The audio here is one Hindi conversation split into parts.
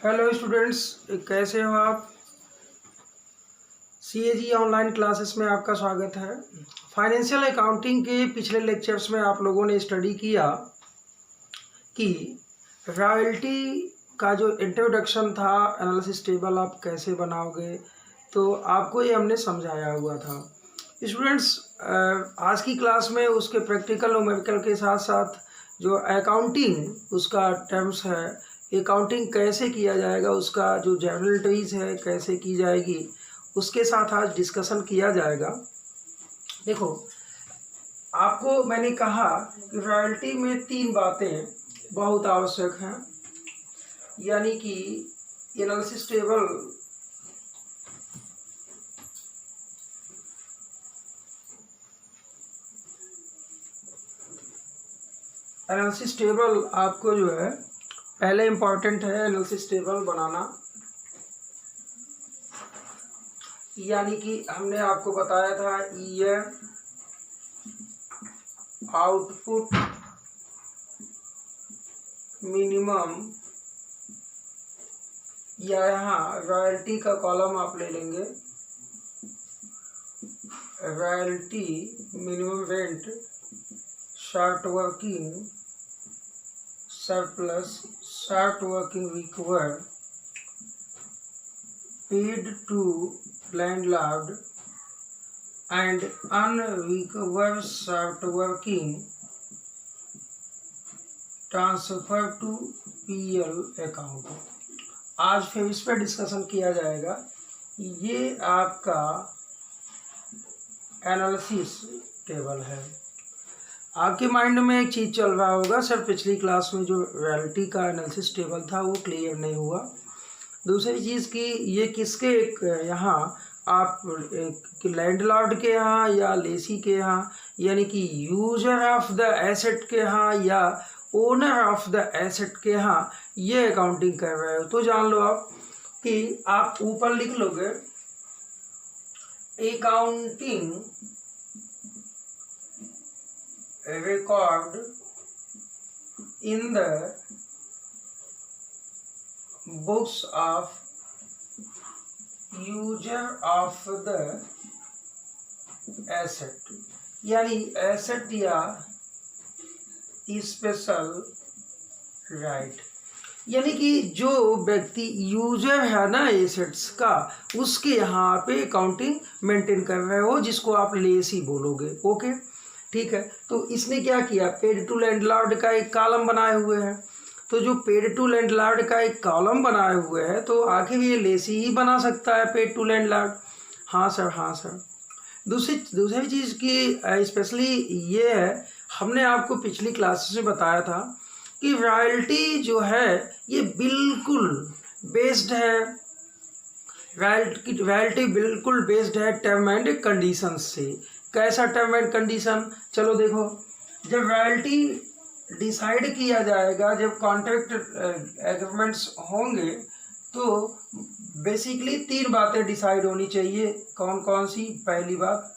हेलो स्टूडेंट्स, कैसे हो आप। सीएजी ऑनलाइन क्लासेस में आपका स्वागत है। फाइनेंशियल अकाउंटिंग के पिछले लेक्चर्स में आप लोगों ने स्टडी किया कि रॉयल्टी का जो इंट्रोडक्शन था, एनालिसिस टेबल आप कैसे बनाओगे, तो आपको ये हमने समझाया हुआ था। स्टूडेंट्स, आज की क्लास में उसके प्रैक्टिकल न्यूमेरिकल के साथ साथ जो अकाउंटिंग उसका टर्म्स है, अकाउंटिंग कैसे किया जाएगा, उसका जो जनरलिटीज़ है कैसे की जाएगी, उसके साथ आज डिस्कशन किया जाएगा। देखो, आपको मैंने कहा कि रॉयल्टी में 3 बातें बहुत आवश्यक हैं, यानी कि एनालिसिस टेबल, आपको जो है पहले इम्पॉर्टेंट है एनालिसिस टेबल बनाना। यानी कि हमने आपको बताया था ये आउटपुट मिनिमम, या यहाँ रॉयल्टी का कॉलम आप ले लेंगे, royalty minimum rent short working surplus short working required paid to landlord and unrecovered short working transfer to PL account। आज फिर इस पर डिस्कशन किया जाएगा। ये आपका एनालिसिस टेबल है। आपके माइंड में एक चीज़ चल रहा होगा, सर पिछली क्लास में जो रॉयल्टी का एनालिसिस टेबल था वो क्लियर नहीं हुआ। दूसरी चीज़ कि ये किसके यहाँ, आप लैंडलॉर्ड के यहाँ या लेसी के यहाँ, यानी कि यूजर ऑफ द एसेट के यहाँ या ओनर ऑफ द एसेट के यहाँ ये अकाउंटिंग कर रहे हो। तो जान लो आप कि आप ऊपर लिख लोगे accounting record in the books of user of the asset, यानी एसेट या स्पेशल राइट, यानी कि जो व्यक्ति यूजर है ना एसेट्स का, उसके यहाँ पे अकाउंटिंग मेंटेन कर रहे हो, जिसको आप लेसी बोलोगे। ओके, ठीक है। तो इसने क्या किया, पेड टू लैंडलॉर्ड का एक कॉलम बनाए हुए हैं। तो जो पेड टू लैंडलॉर्ड का एक कॉलम बनाए हुए हैं, तो आखिर ये लेसी ही बना सकता है पेड टू लैंडलॉर्ड। हाँ सर, हाँ सर। दूसरी चीज़ की स्पेशली ये है, हमने आपको पिछली क्लासेस में बताया था कि रॉयल्टी जो है ये बिल्कुल बेस्ड है, रॉयल्टी बिल्कुल बेस्ड है टर्म एंड कंडीशन से। कैसा टर्म एंड कंडीशन, चलो देखो, जब रॉयल्टी डिसाइड किया जाएगा, जब कॉन्ट्रैक्ट एग्रीमेंट्स होंगे, तो बेसिकली 3 बातें डिसाइड होनी चाहिए। कौन कौन सी? पहली बात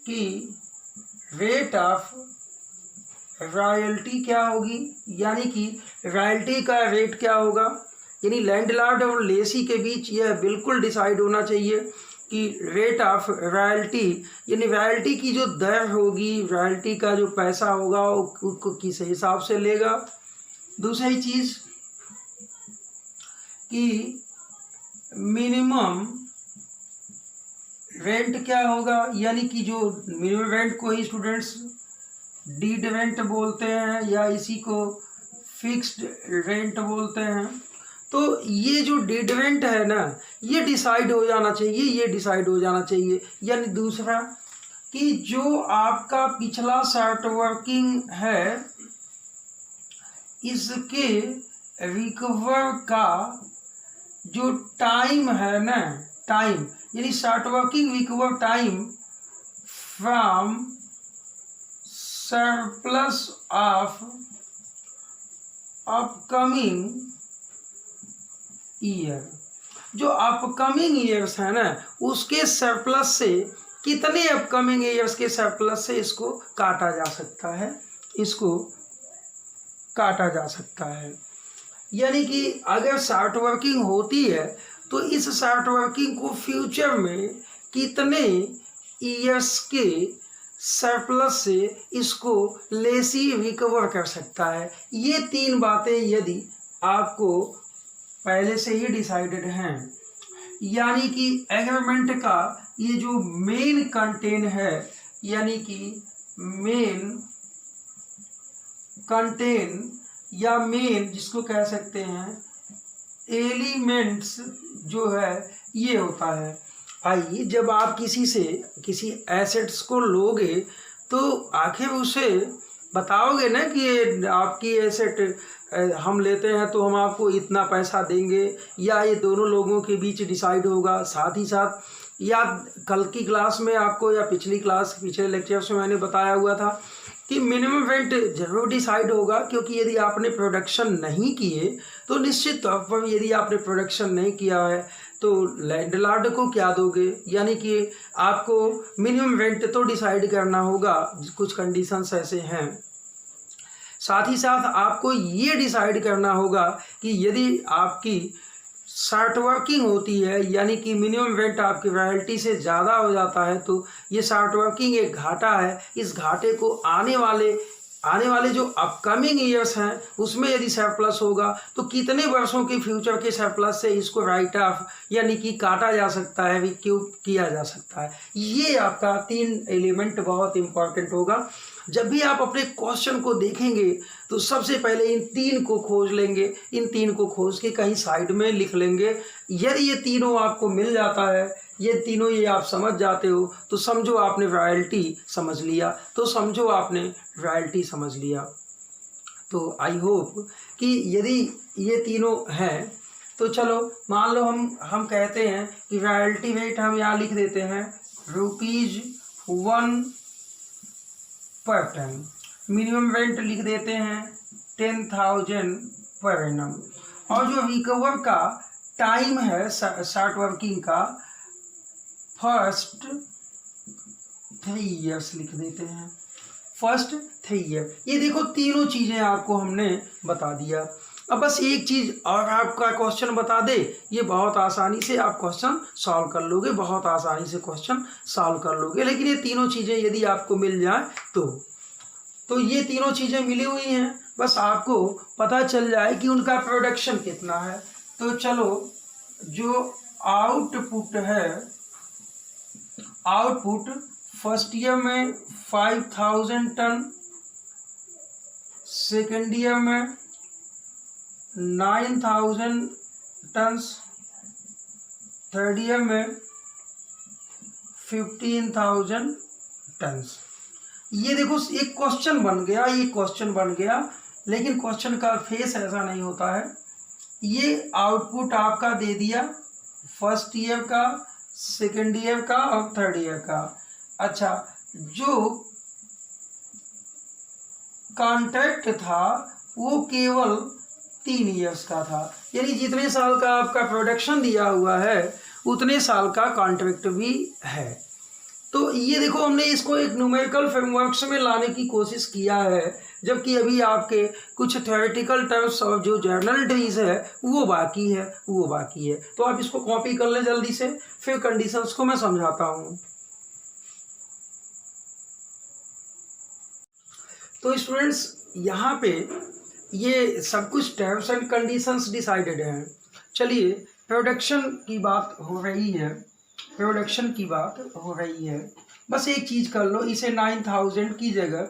कि रेट ऑफ रॉयल्टी क्या होगी, यानी कि रॉयल्टी का रेट क्या होगा, यानी लैंडलॉर्ड और लेसी के बीच यह बिल्कुल डिसाइड होना चाहिए कि रेट ऑफ रॉयल्टी, यानी रॉयल्टी की जो दर होगी, रॉयल्टी का जो पैसा होगा वो किस हिसाब से लेगा। दूसरी चीज़ कि मिनिमम रेंट क्या होगा, यानी कि जो मिनिमम रेंट को ही स्टूडेंट्स डीड रेंट बोलते हैं या इसी को फिक्स्ड रेंट बोलते हैं। तो ये जो डीड रेंट है ना, ये डिसाइड हो जाना चाहिए, ये डिसाइड हो जाना चाहिए। यानी दूसरा कि जो आपका पिछला शॉर्ट वर्किंग है, इसके रिकवर का जो टाइम है ना, टाइम यानी short working recover time from surplus of upcoming year, जो अपकमिंग ईयर्स है ना, उसके सरप्लस से, कितने अपकमिंग ईयर्स के सरप्लस से इसको काटा जा सकता है, इसको काटा जा सकता है। यानी कि अगर शॉर्ट वर्किंग होती है तो इस शॉर्ट वर्किंग को फ्यूचर में कितने ईयर्स के सरप्लस से इसको लेसी रिकवर कर सकता है। ये 3 बातें यदि आपको पहले से ही डिसाइडेड हैं, यानी कि एग्रीमेंट का ये जो मेन कंटेंट है, यानी कि मेन कंटेंट या मेन जिसको कह सकते हैं एलिमेंट्स जो है ये होता है। भाई जब आप किसी एसेट्स को लोगे तो आखिर उसे बताओगे ना कि ये आपकी एसेट हम लेते हैं तो हम आपको इतना पैसा देंगे, या ये दोनों लोगों के बीच डिसाइड होगा। साथ ही साथ या कल की क्लास में आपको या पिछले लेक्चर्स में मैंने बताया हुआ था कि मिनिमम रेंट जरूर डिसाइड होगा, क्योंकि यदि आपने प्रोडक्शन नहीं किए तो निश्चित तौर पर यदि आपने प्रोडक्शन नहीं किया है तो लैंडलॉर्ड को क्या दोगे, यानी कि आपको मिनिमम रेंट तो डिसाइड करना होगा। कुछ कंडीशंस ऐसे हैं। साथ ही साथ आपको ये डिसाइड करना होगा कि यदि आपकी शॉर्ट वर्किंग होती है, यानी कि मिनिमम रेंट आपकी रॉयल्टी से ज़्यादा हो जाता है, तो ये शॉर्ट वर्किंग एक घाटा है। इस घाटे को आने वाले जो अपकमिंग ईयर्स हैं उसमें यदि सरप्लस होगा तो कितने वर्षों के फ्यूचर के सरप्लस से इसको राइट ऑफ यानी कि काटा जा सकता है, क्यों किया जा सकता है। ये आपका 3 एलिमेंट बहुत इंपॉर्टेंट होगा। जब भी आप अपने क्वेश्चन को देखेंगे तो सबसे पहले इन 3 को खोज लेंगे, इन 3 को खोज के कहीं साइड में लिख लेंगे। यदि ये तीनों आपको मिल जाता है, ये तीनों ये आप समझ जाते हो तो समझो आपने रॉयल्टी समझ लिया। तो आई होप कि यदि ये तीनों हैं तो चलो मान लो हम कहते हैं कि रॉयल्टी रेट हम यहाँ लिख देते हैं ₹1 पर टन, मिनिमम रेंट लिख देते हैं 10,000 पर एनम, और जो रिकवर का टाइम है शॉर्ट वर्किंग का फर्स्ट 3 ईयर्स लिख देते हैं, फर्स्ट 3 ईयर। ये देखो तीनों चीज़ें आपको हमने बता दिया। अब बस एक चीज़ और आपका क्वेश्चन बता दे, ये बहुत आसानी से आप क्वेश्चन सॉल्व कर लोगे, लेकिन ये तीनों चीज़ें यदि आपको मिल जाए तो ये तीनों चीज़ें मिली हुई हैं, बस आपको पता चल जाए कि उनका प्रोडक्शन कितना है। तो चलो जो आउटपुट है, आउटपुट फर्स्ट ईयर में 5,000 टन, सेकेंड ईयर में 9,000 टन्स, थर्ड ईयर में 15,000 टन्स। ये देखो एक क्वेश्चन बन गया, लेकिन क्वेश्चन का फेस ऐसा नहीं होता है। ये आउटपुट आपका दे दिया फर्स्ट ईयर का, सेकेंड ईयर का और थर्ड ईयर का। अच्छा, जो कॉन्ट्रैक्ट था वो केवल 3 ईयर्स का था, यानी जितने साल का आपका प्रोडक्शन दिया हुआ है उतने साल का कॉन्ट्रैक्ट भी है। तो ये देखो हमने इसको एक न्यूमेरिकल फ्रेमवर्क्स में लाने की कोशिश किया है, जबकि अभी आपके कुछ थ्योरेटिकल टर्म्स और जो जर्नल एंट्रीज है वो बाकी है। तो आप इसको कॉपी कर लें जल्दी से, फिर कंडीशंस को मैं समझाता हूँ। तो स्टूडेंट्स यहाँ पे ये सब कुछ टर्म्स एंड कंडीशंस डिसाइडेड हैं। चलिए प्रोडक्शन की बात हो रही है, बस एक चीज़ कर लो, इसे 9,000 की जगह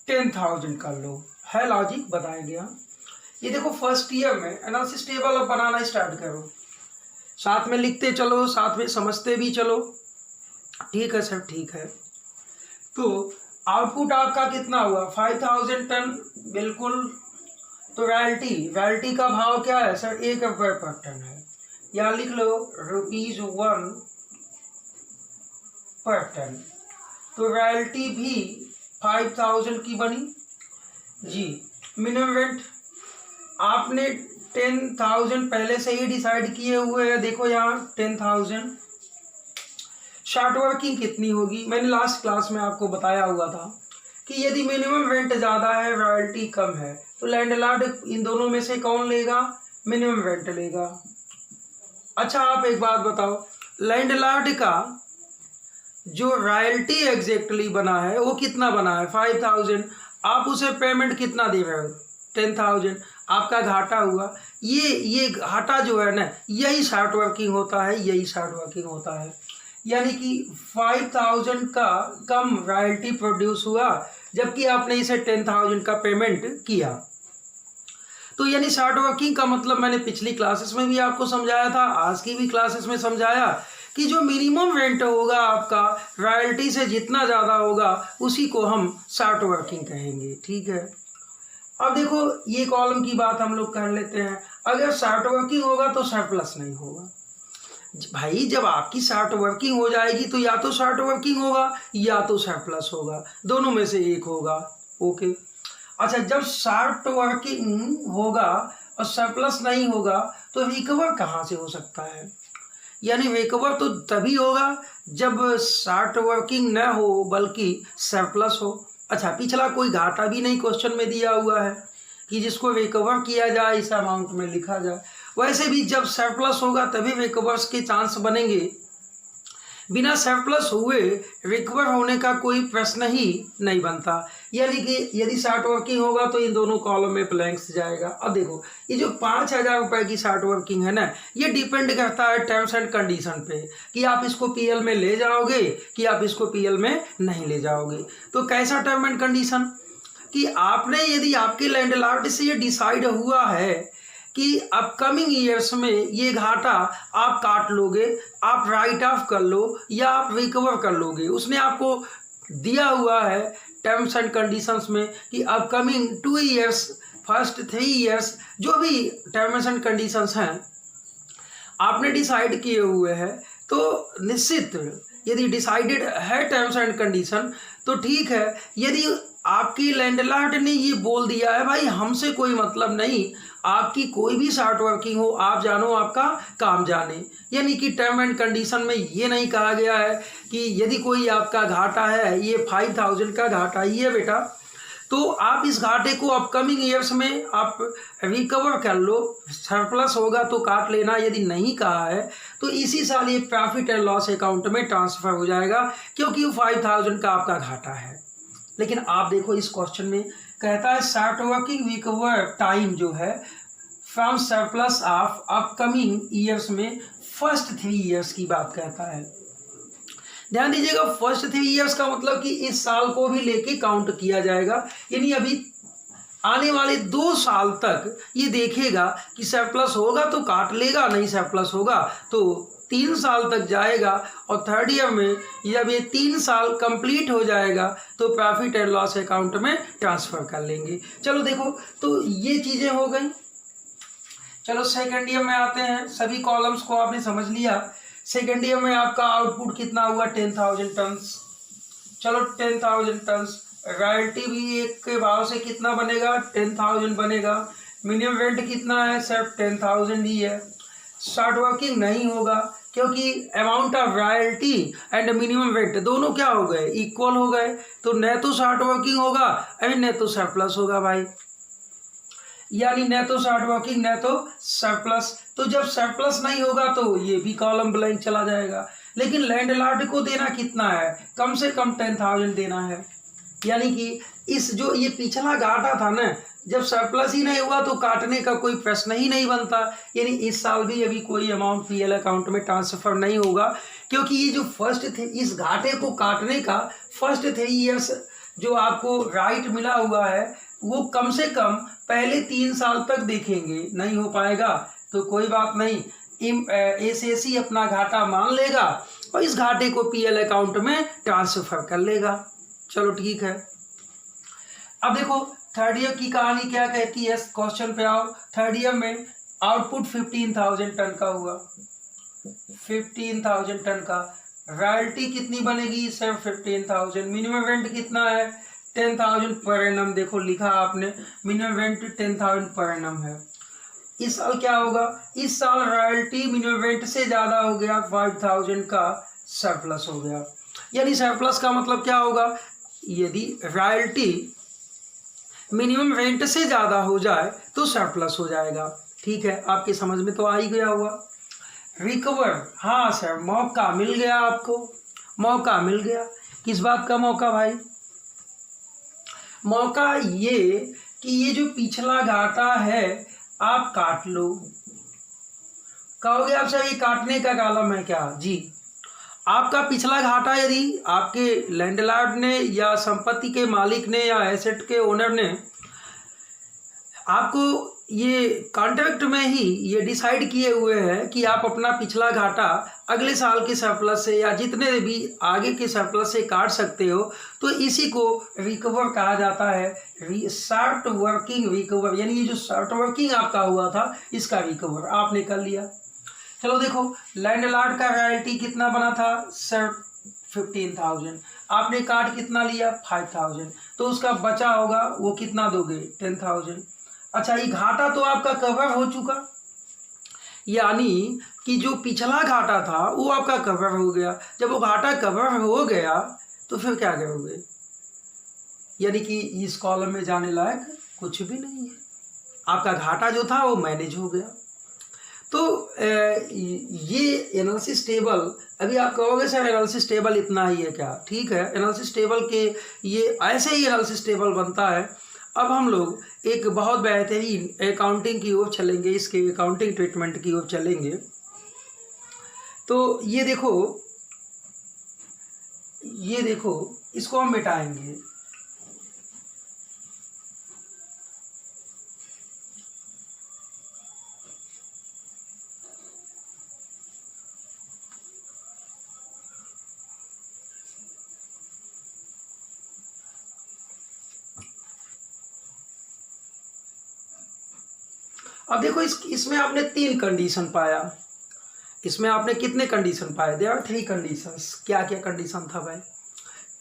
10,000 कर लो, है लॉजिक बताया गया। ये देखो फर्स्ट ईयर में एनालिसिस टेबल अब बनाना स्टार्ट करो, साथ में लिखते चलो, साथ में समझते भी चलो। ठीक है सर, ठीक है। तो आउटपुट आपका कितना हुआ 5,000 टन, बिल्कुल। तो रॉयल्टी का भाव क्या है सर, ₹1 पर टन है, यहाँ लिख लो ₹1 पर टन। तो रॉयल्टी भी 5,000 की बनी जी। मिनिमम रेंट आपने 10,000 पहले से ही डिसाइड किए हुए हैं, देखो यहाँ 10,000। शॉर्ट वर्किंग कितनी होगी, मैंने लास्ट क्लास में आपको बताया हुआ था कि यदि मिनिमम रेंट ज़्यादा है, रॉयल्टी कम है, तो लैंडलॉर्ड इन दोनों में से कौन लेगा? मिनिमम रेंट लेगा। अच्छा आप एक बात बताओ, लैंडलॉर्ड का जो रॉयल्टी एग्जैक्टली बना है वो कितना बना है? 5000। आप उसे पेमेंट कितना दे रहे हो? 10,000। आपका घाटा हुआ। ये घाटा जो है ना, यही शॉर्ट वर्किंग होता है, यही शॉर्ट वर्किंग होता है। यानी कि 5000 का कम रॉयल्टी प्रोड्यूस हुआ, जबकि आपने इसे 10,000 का पेमेंट किया। तो यानी शॉर्ट वर्किंग का मतलब मैंने पिछली क्लासेस में भी आपको समझाया था, आज की भी क्लासेस में समझाया कि जो मिनिमम रेंट होगा आपका रॉयल्टी से जितना ज़्यादा होगा उसी को हम शॉर्ट वर्किंग कहेंगे। ठीक है, अब देखो ये कॉलम की बात हम लोग कर लेते हैं। अगर शॉर्ट वर्किंग होगा तो सरप्लस नहीं होगा। भाई जब आपकी शॉर्ट वर्किंग हो जाएगी तो या तो शॉर्ट वर्किंग होगा या तो सरप्लस होगा, दोनों में से एक होगा। ओके, अच्छा जब शॉर्ट वर्किंग होगा और सरप्लस नहीं होगा तो रिकवर कहाँ से हो सकता है? यानी रिकवर तो तभी होगा जब शॉर्ट वर्किंग न हो बल्कि सरप्लस हो। अच्छा पिछला कोई घाटा भी नहीं क्वेश्चन में दिया हुआ है कि जिसको रिकवर किया जाए इस अमाउंट में लिखा जाए। वैसे भी जब सरप्लस होगा तभी रिकवर्स के चांस बनेंगे, बिना सरप्लस हुए रिकवर होने का कोई प्रश्न ही नहीं बनता। यानी कि यदि शॉर्ट वर्किंग होगा तो इन दोनों कॉलम में ब्लैंक्स जाएगा। अब देखो ये जो 5,000 रुपये की शॉर्ट वर्किंग है ना, ये डिपेंड करता है टर्म्स एंड कंडीशन पे कि आप इसको पीएल में ले जाओगे कि आप इसको पीएल में नहीं ले जाओगे। तो कैसा टर्म एंड कंडीशन कि आपने यदि आपके लैंडलॉर्ड से ये डिसाइड हुआ है कि अपकमिंग ईयर्स में ये घाटा आप काट लोगे, आप राइट ऑफ कर लो या आप रिकवर कर लोगे, उसने आपको दिया हुआ है टर्म्स एंड कंडीशंस में कि अपकमिंग 2 ईयर्स, फर्स्ट 3 ईयर्स, जो भी टर्म्स एंड कंडीशंस हैं आपने डिसाइड किए हुए हैं, तो निश्चित यदि डिसाइडेड है टर्म्स एंड कंडीशन तो ठीक है। यदि आपकी लैंडलॉर्ड ने ये बोल दिया है भाई हमसे कोई मतलब नहीं, आपकी कोई भी शॉर्ट वर्किंग हो आप जानो आपका काम जाने, यानी कि टर्म एंड कंडीशन में ये नहीं कहा गया है कि यदि कोई आपका घाटा है, ये 5,000 का घाटा ही है बेटा, तो आप इस घाटे को अपकमिंग ईयर्स में आप रिकवर कर लो, सरप्लस होगा तो काट लेना, यदि नहीं कहा है तो इसी साल ये प्रॉफिट एंड लॉस अकाउंट में ट्रांसफर हो जाएगा क्योंकि वो 5,000 का आपका घाटा है। लेकिन आप देखो इस क्वेश्चन में कहता है शॉर्ट वर्किंग रिकवर टाइम जो है from surplus of upcoming years में फर्स्ट 3 ईयर्स की बात करता है। ध्यान दीजिएगा फर्स्ट 3 ईयर्स का मतलब कि इस साल को भी लेके काउंट किया जाएगा, यानी अभी आने वाले 2 साल तक ये देखेगा कि सरप्लस होगा तो काट लेगा, नहीं सरप्लस होगा तो 3 साल तक जाएगा और थर्ड ईयर में जब ये 3 साल कंप्लीट हो जाएगा तो प्रॉफिट एंड लॉस अकाउंट में ट्रांसफर कर लेंगे। चलो देखो तो ये चीज़ें हो गई। चलो सेकेंड ईयर में आते हैं, सभी कॉलम्स को आपने समझ लिया। सेकेंड ईयर में आपका आउटपुट कितना हुआ? 10,000 टन्स। चलो 10,000 टन्स, रॉयल्टी भी एक के भाव से कितना बनेगा? 10,000 बनेगा। मिनिमम रेंट कितना है? सिर्फ 10,000 ही है। शॉर्ट वर्किंग नहीं होगा क्योंकि amount of royalty and minimum rent दोनों क्या हो गए? इक्वल हो गए, तो न तो शॉर्ट वर्किंग होगा और न तो सरप्लस होगा भाई, यानी न तो शॉर्ट वर्किंग न तो सरप्लस। तो जब सरप्लस नहीं होगा तो ये भी कॉलम ब्लैंक चला जाएगा। लेकिन लैंडलॉर्ड को देना कितना है? कम से कम 10,000 देना है, यानी कि इस जो ये पिछला घाटा था ना, जब सरप्लस ही नहीं हुआ तो काटने का कोई प्रश्न ही नहीं बनता, यानी इस साल भी अभी कोई अमाउंट पीएल अकाउंट में ट्रांसफर नहीं होगा क्योंकि ये जो फर्स्ट थे इस घाटे को काटने का फर्स्ट 3 ईयर्स जो आपको राइट मिला हुआ है वो कम से कम पहले 3 साल तक देखेंगे। नहीं हो पाएगा तो कोई बात नहीं, एसएससी अपना घाटा मान लेगा और इस घाटे को पीएल अकाउंट में ट्रांसफर कर लेगा। चलो ठीक है। अब देखो थर्ड ईयर की कहानी क्या कहती है, क्वेश्चन पे आओ। थर्ड ईयर में आउटपुट 15,000 टन का हुआ, 15,000 टन का। रॉयल्टी कितनी बनेगी? सिर्फ 15,000। मिनिमम रेंट कितना है? 10,000 पर एनम। देखो लिखा आपने मिनिमम रेंट 10,000 पर एनम है। इस साल क्या होगा? इस साल रॉयल्टी मिनिमम रेंट से ज़्यादा हो गया, 5,000 का सरप्लस हो गया। यानी सरप्लस का मतलब क्या होगा? यदि रॉयल्टी मिनिमम रेंट से ज़्यादा हो जाए तो सरप्लस हो जाएगा। ठीक है, आपके समझ में तो आ ही गया होगा। रिकवर, हाँ सर, मौका मिल गया आपको, मौका मिल गया। किस बात का मौका भाई? मौका ये कि ये जो पिछला घाटा है आप काट लो। कहोगे आप सर ये काटने का कॉलम है क्या? जी, आपका पिछला घाटा यदि आपके लैंडलॉर्ड ने या संपत्ति के मालिक ने या एसेट के ओनर ने आपको ये कॉन्ट्रैक्ट में ही ये डिसाइड किए हुए हैं कि आप अपना पिछला घाटा अगले साल के सरप्लस से या जितने भी आगे के सरप्लस से काट सकते हो, तो इसी को रिकवर कहा जाता है। शॉर्ट वर्किंग रिकवर, यानी ये जो शॉर्ट वर्किंग आपका हुआ था इसका रिकवर आपने कर लिया। चलो देखो, लैंडलॉर्ड का रॉयल्टी कितना बना था सर? 15,000। आपने काट कितना लिया? 5,000। तो उसका बचा होगा वो कितना दोगे? 10,000। अच्छा, ये घाटा तो आपका कवर हो चुका, यानी कि जो पिछला घाटा था वो आपका कवर हो गया। जब वो घाटा कवर हो गया तो फिर क्या करोगे? यानी कि इस कॉलम में जाने लायक कुछ भी नहीं है, आपका घाटा जो था वो मैनेज हो गया। तो ये एनालिसिस टेबल, अभी आप कहोगे सर एनालिसिस टेबल इतना ही है क्या? ठीक है, एनालिसिस टेबल के ये ऐसे ही एनालिसिस टेबल बनता है। अब हम लोग एक बहुत बेहतरीन अकाउंटिंग की ओर चलेंगे, इसके अकाउंटिंग ट्रीटमेंट की ओर चलेंगे। तो ये देखो इसको हम मिटाएंगे। अब देखो इसमें आपने 3 कंडीशन पाया। इसमें आपने कितने कंडीशन पाए? There are 3 conditions. क्या क्या कंडीशन था भाई?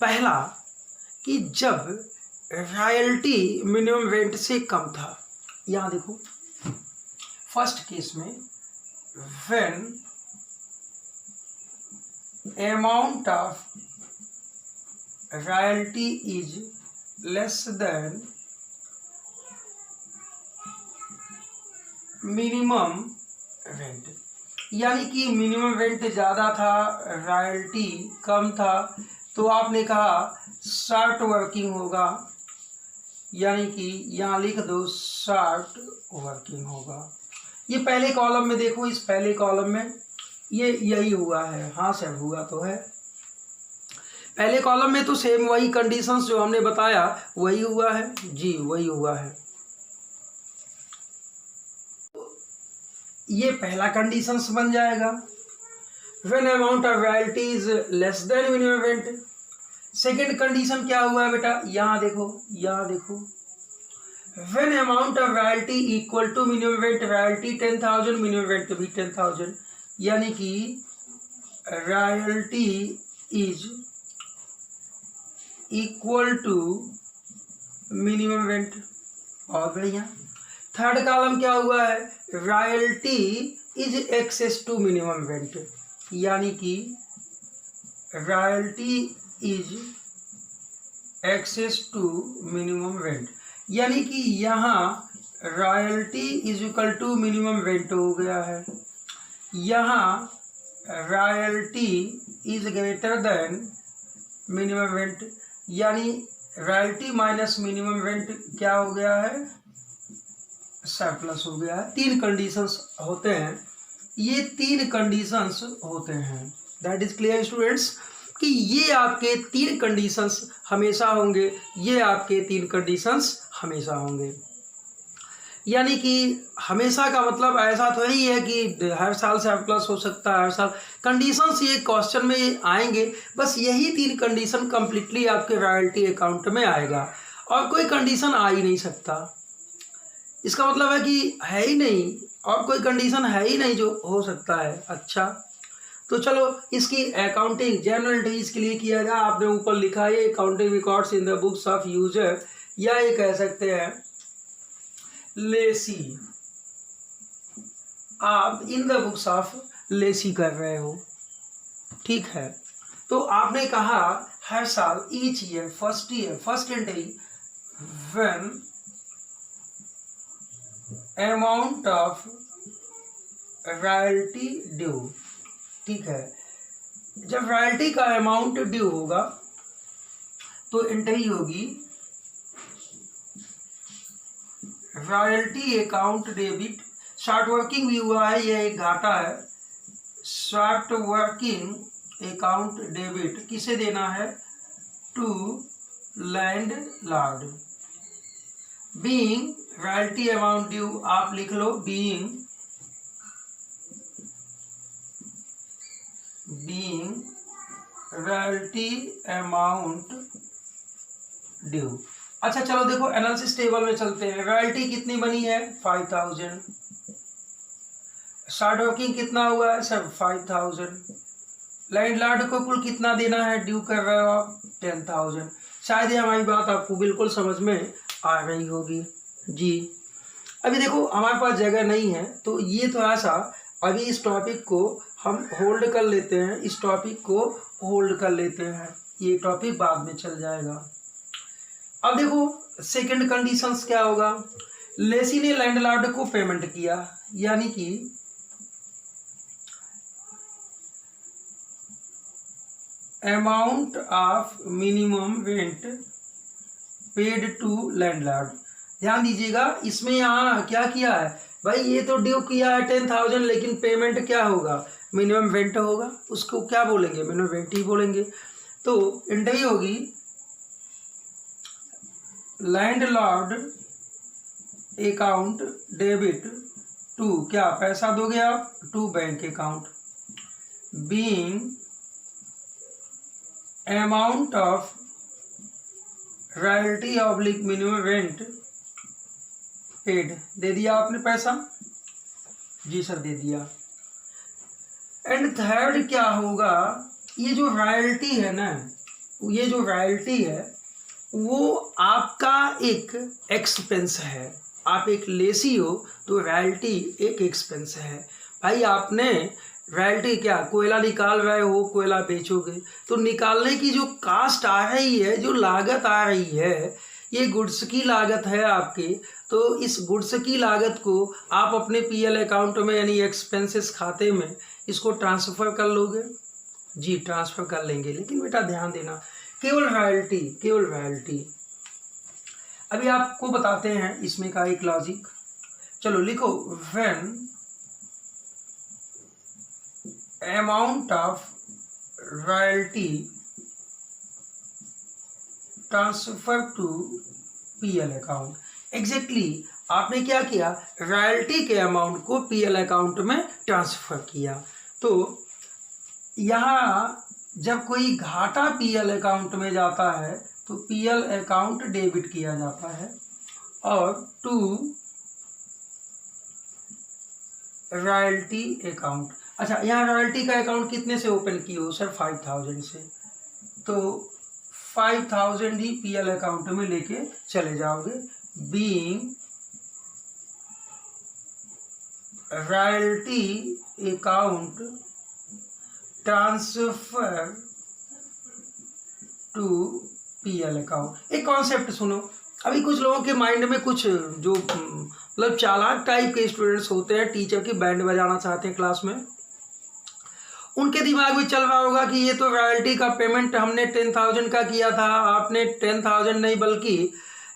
पहला कि जब रॉयल्टी मिनिमम रेंट से कम था, यहाँ देखो फर्स्ट केस में when amount of royalty is less than minimum rent, यानी कि मिनिमम रेंट ज़्यादा था, रॉयल्टी कम था, तो आपने कहा शॉर्ट वर्किंग होगा, यानी कि यहाँ लिख दो शॉर्ट वर्किंग होगा। ये पहले कॉलम में देखो, इस पहले कॉलम में ये यही हुआ है। हाँ सर, हुआ तो है। पहले कॉलम में तो सेम वही कंडीशंस जो हमने बताया वही हुआ है। जी, वही हुआ है। ये पहला कंडीशंस बन जाएगा, when amount of royalty is less than minimum rent. Second condition क्या हुआ है बेटा? यहाँ देखो, when amount of royalty equal to minimum rent, royalty 10,000, minimum rent भी 10,000, यानी कि royalty is equal to minimum rent. और बढ़िया। थर्ड कॉलम क्या हुआ है? Royalty is excess to minimum rent, यानी कि royalty is excess to minimum rent, यानी कि यहाँ royalty is equal to minimum rent हो गया है। यहाँ royalty is greater than minimum rent, यानी रॉयल्टी माइनस मिनिमम रेंट क्या हो गया है? सरप्लस हो गया है। 3 कंडीशंस होते हैं, ये 3 कंडीशंस होते हैं। दैट इज क्लियर स्टूडेंट्स कि ये आपके 3 कंडीशंस हमेशा होंगे, ये आपके 3 कंडीशंस हमेशा होंगे। यानी कि हमेशा का मतलब ऐसा तो नहीं है कि हर साल सरप्लस हो सकता है, हर साल कंडीशंस ये क्वेश्चन में आएंगे। बस यही 3 कंडीशन कंप्लीटली आपके रॉयल्टी अकाउंट में आएगा और कोई कंडीशन आ ही नहीं सकता। इसका मतलब है कि है ही नहीं, और कोई कंडीशन है ही नहीं जो हो सकता है। अच्छा, तो चलो इसकी अकाउंटिंग जनरल एंट्रीज के लिए किया जाए। आपने ऊपर लिखा है accounting records in the books of user, या ये कह सकते हैं लेसी। आप in the books of Lesi कर रहे हो, ठीक है। तो आपने कहा हर साल each year first entry when amount of royalty due, ठीक है। जब रॉयल्टी का अमाउंट ड्यू होगा तो एंट्री होगी royalty account debit. Short working भी हुआ है, यह एक घाटा है। शॉर्ट वर्किंग अकाउंट डेबिट किसे देना है? To landlord. Being royalty amount due, आप लिख लो बीइंग रॉयल्टी अमाउंट ड्यू। अच्छा चलो देखो एनालिसिस टेबल में चलते हैं। रॉयल्टी कितनी बनी है? 5000। शॉर्ट वर्किंग कितना हुआ है सर? 5000। लैंडलॉर्ड को कुल कितना देना है? ड्यू कर रहे हो आप 10000। शायद ये हमारी बात आपको बिल्कुल समझ में आ रही होगी जी। अभी देखो हमारे पास जगह नहीं है तो ये थोड़ा सा अभी इस टॉपिक को हम होल्ड कर लेते हैं, इस टॉपिक को होल्ड कर लेते हैं, ये टॉपिक बाद में चल जाएगा। अब देखो सेकंड कंडीशंस क्या होगा? लेसी ने लैंडलॉर्ड को पेमेंट किया, यानी कि amount of minimum rent paid to landlord. ध्यान दीजिएगा इसमें यहाँ क्या किया है भाई, ये तो ड्यू किया है 10,000, लेकिन पेमेंट क्या होगा? मिनिमम रेंट होगा, उसको क्या बोलेंगे? मिनिमम रेंट ही बोलेंगे। तो एंट्री होगी लैंडलॉर्ड अकाउंट डेबिट टू, क्या पैसा दोगे आप? To bank account. Being amount of royalty oblique minimum rent paid. दे दिया आपने पैसा? जी सर दे दिया। एंड थर्ड क्या होगा? ये जो रॉयल्टी है ना, ये जो रॉयल्टी है वो आपका एक एक्सपेंस है। आप एक लेसी हो तो रॉयल्टी एक एक्सपेंस है। भाई आपने रॉयल्टी क्या कोयला निकाल रहे हो, कोयला बेचोगे तो निकालने की जो कास्ट आ रही है, जो लागत आ रही है, ये गुड्स की लागत है आपके। तो इस गुड्स की लागत को आप अपने पीएल अकाउंट में यानी एक्सपेंसेस खाते में इसको ट्रांसफ़र कर लोगे जी, ट्रांसफ़र कर लेंगे। लेकिन बेटा ध्यान देना, केवल रॉयल्टी, केवल रॉयल्टी। अभी आपको बताते हैं इसमें का एक लॉजिक। चलो लिखो, when amount of royalty transfer to PL account. Exactly आपने क्या किया? रॉयल्टी के अमाउंट को पीएल अकाउंट में ट्रांसफर किया। तो यहाँ जब कोई घाटा पीएल अकाउंट में जाता है तो पीएल अकाउंट डेबिट किया जाता है, और टू रॉयल्टी अकाउंट। अच्छा यहाँ रॉयल्टी का अकाउंट कितने से ओपन किए हो सर? 5000 से। तो 5000 ही पीएल अकाउंट में लेके चले जाओगे। Being royalty account transfer to PL account. एक कॉन्सेप्ट सुनो, अभी कुछ लोगों के माइंड में कुछ जो मतलब चालाक टाइप के स्टूडेंट्स होते हैं, टीचर की बैंड बजाना चाहते हैं क्लास में, उनके दिमाग में चल रहा होगा कि ये तो रॉयल्टी का पेमेंट हमने 10,000 का किया था, आपने 10,000 नहीं बल्कि